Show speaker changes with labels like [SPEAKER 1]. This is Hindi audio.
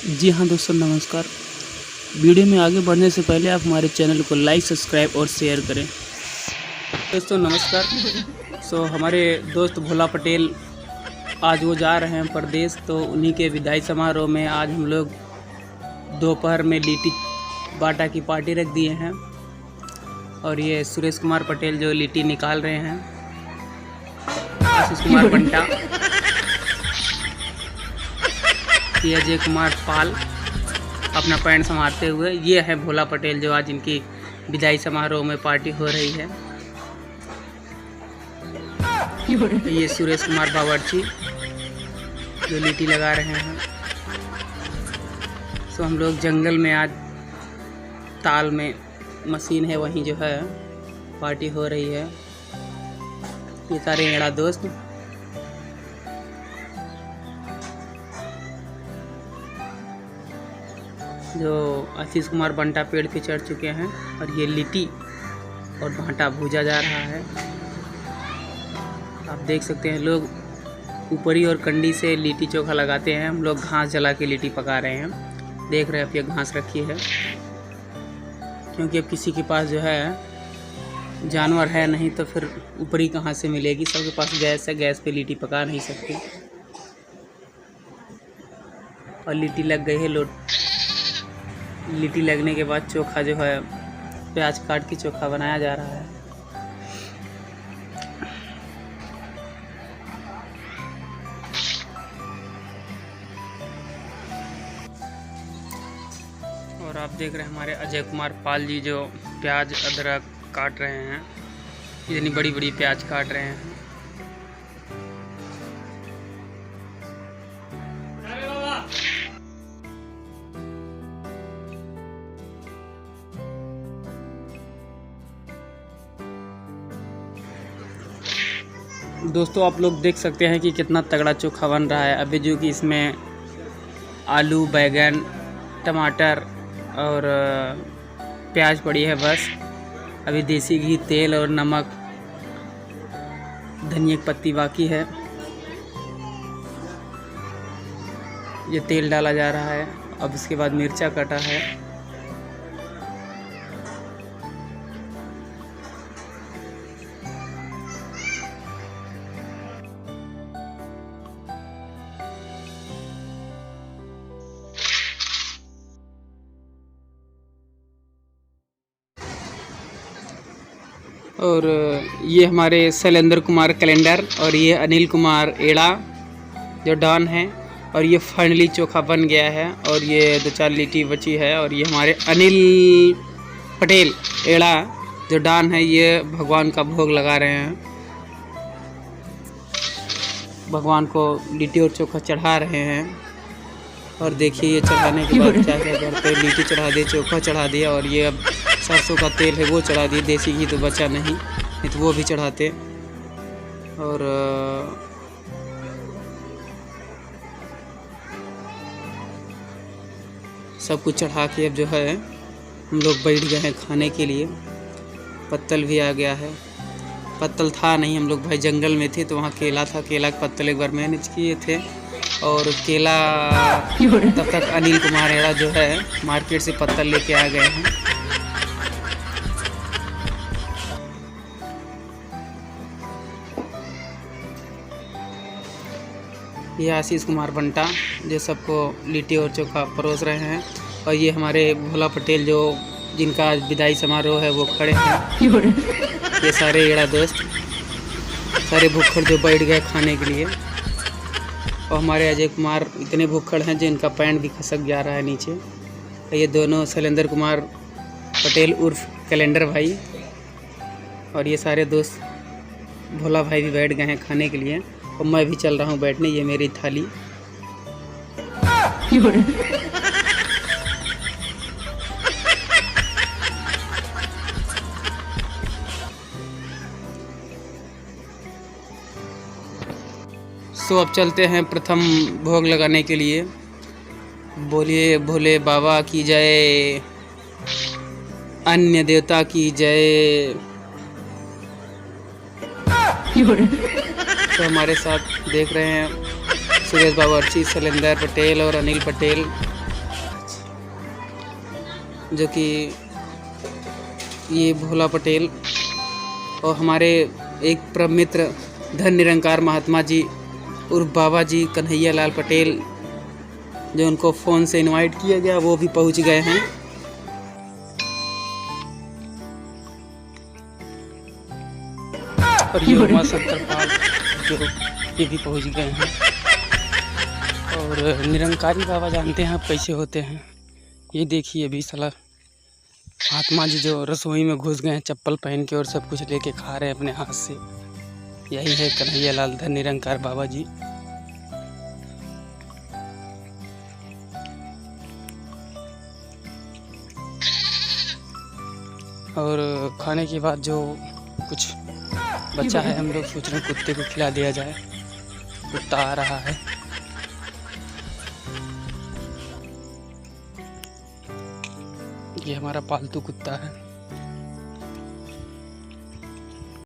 [SPEAKER 1] जी हाँ दोस्तों, नमस्कार। वीडियो में आगे बढ़ने से पहले आप हमारे चैनल को लाइक, सब्सक्राइब और शेयर करें। दोस्तों नमस्कार। हमारे दोस्त भोला पटेल आज वो जा रहे हैं परदेश, तो उन्हीं के विदाई समारोह में आज हम लोग दोपहर में लिट्टी बाटा की पार्टी रख दिए हैं। और ये सुरेश कुमार पटेल जो लिट्टी निकाल रहे हैं, आशीष कुमार बंटा, ये अजय कुमार पाल अपना पैंट संभालते हुए, ये है भोला पटेल जो आज इनकी विदाई समारोह में पार्टी हो रही है। ये सुरेश कुमार बावर्ची जो लिट्टी लगा रहे हैं। हम लोग जंगल में आज ताल में मशीन है, वहीं जो है पार्टी हो रही है। ये सारे मेरा दोस्त जो आशीष कुमार बंटा पेड़ पे चढ़ चुके हैं, और ये लिट्टी और भाटा भूजा जा रहा है। आप देख सकते हैं लोग ऊपरी और कंडी से लिट्टी चोखा लगाते हैं, हम लोग घास जला के लिट्टी पका रहे हैं। देख रहे हैं आप, ये घास रखी है क्योंकि अब किसी के पास जो है जानवर है नहीं, तो फिर ऊपरी कहाँ से मिलेगी। सबके पास गैस है, गैस पे लिट्टी पका नहीं सकते। और लिट्टी लग गई है लोट। लिट्टी लगने के बाद चोखा जो है प्याज काट के चोखा बनाया जा रहा है। और आप देख रहे हैं हमारे अजय कुमार पाल जी जो प्याज अदरक काट रहे हैं, इतनी बड़ी बड़ी प्याज काट रहे हैं। दोस्तों आप लोग देख सकते हैं कि कितना तगड़ा चोखा बन रहा है। अभी जो कि इसमें आलू, बैगन, टमाटर और प्याज पड़ी है बस। अभी देसी घी, तेल और नमक, धनिया की पत्ती बाकी है। ये तेल डाला जा रहा है। अब इसके बाद मिर्चा कटा है। और ये हमारे शैलेंद्र कुमार कैलेंडर, और ये अनिल कुमार एड़ा जो डॉन है। और ये फाइनली चोखा बन गया है, और ये 2-4 लिट्टी बची है। और ये हमारे अनिल पटेल एड़ा जो डॉन है, ये भगवान का भोग लगा रहे हैं। भगवान को लिट्टी और चोखा चढ़ा रहे हैं। और देखिए ये चढ़ाने के बाद क्या क्या करते हैं। लिट्टी चढ़ा दिए, चोखा चढ़ा दिया, और ये अब सरसों का तेल है वो चढ़ा दिए। देसी घी तो बचा नहीं तो वो भी चढ़ाते। और सब कुछ चढ़ा के अब जो है हम लोग बैठ गए हैं खाने के लिए। पत्तल भी आ गया है। पत्तल था नहीं, हम लोग भाई जंगल में थे तो वहाँ केला था। केला का पत्तल एक बार मैनेज किए थे। और केला तब तक अनिल कुमार एड़ा जो है मार्केट से पत्तल लेके आ गए हैं। ये आशीष कुमार बंटा जो सबको लिट्टी और चोखा परोस रहे हैं। और ये हमारे भोला पटेल जो जिनका आज विदाई समारोह है वो खड़े हैं। ये सारे एड़ा दोस्त सारे भूखड़ जो बैठ गए खाने के लिए। और हमारे अजय कुमार इतने भूखड़ हैं जिनका पैंट भी खसक जा रहा है नीचे। ये दोनों शैलेंद्र कुमार पटेल उर्फ कैलेंडर भाई, और ये सारे दोस्त भोला भाई भी बैठ गए हैं खाने के लिए। और मैं भी चल रहा हूँ बैठने। ये मेरी थाली। अब चलते हैं प्रथम भोग लगाने के लिए। बोलिए भोले बाबा की जय, अन्य देवता की जय। तो हमारे साथ देख रहे हैं सुरेश बावर्ची, शैलेंद्र पटेल और अनिल पटेल जो कि ये भोला पटेल और हमारे एक परम मित्र धन निरंकार महात्मा जी उर्फ बाबा जी कन्हैया लाल पटेल, जो उनको फ़ोन से इनवाइट किया गया, वो भी पहुंच गए हैं। और ये उमा शंकर पाल जो ये भी पहुंच गए हैं। और निरंकारी बाबा जानते हैं आप कैसे होते हैं। ये देखिए अभी साला महात्मा जी जो रसोई में घुस गए हैं चप्पल पहन के और सब कुछ लेके खा रहे हैं अपने हाथ से। यही है कन्हैया लाल धन निरंकार बाबा जी। और खाने के बाद जो कुछ बचा है हम लोग सोच रहे हैं कुत्ते को खिला दिया जाए। कुत्ता आ रहा है। ये हमारा पालतू कुत्ता है।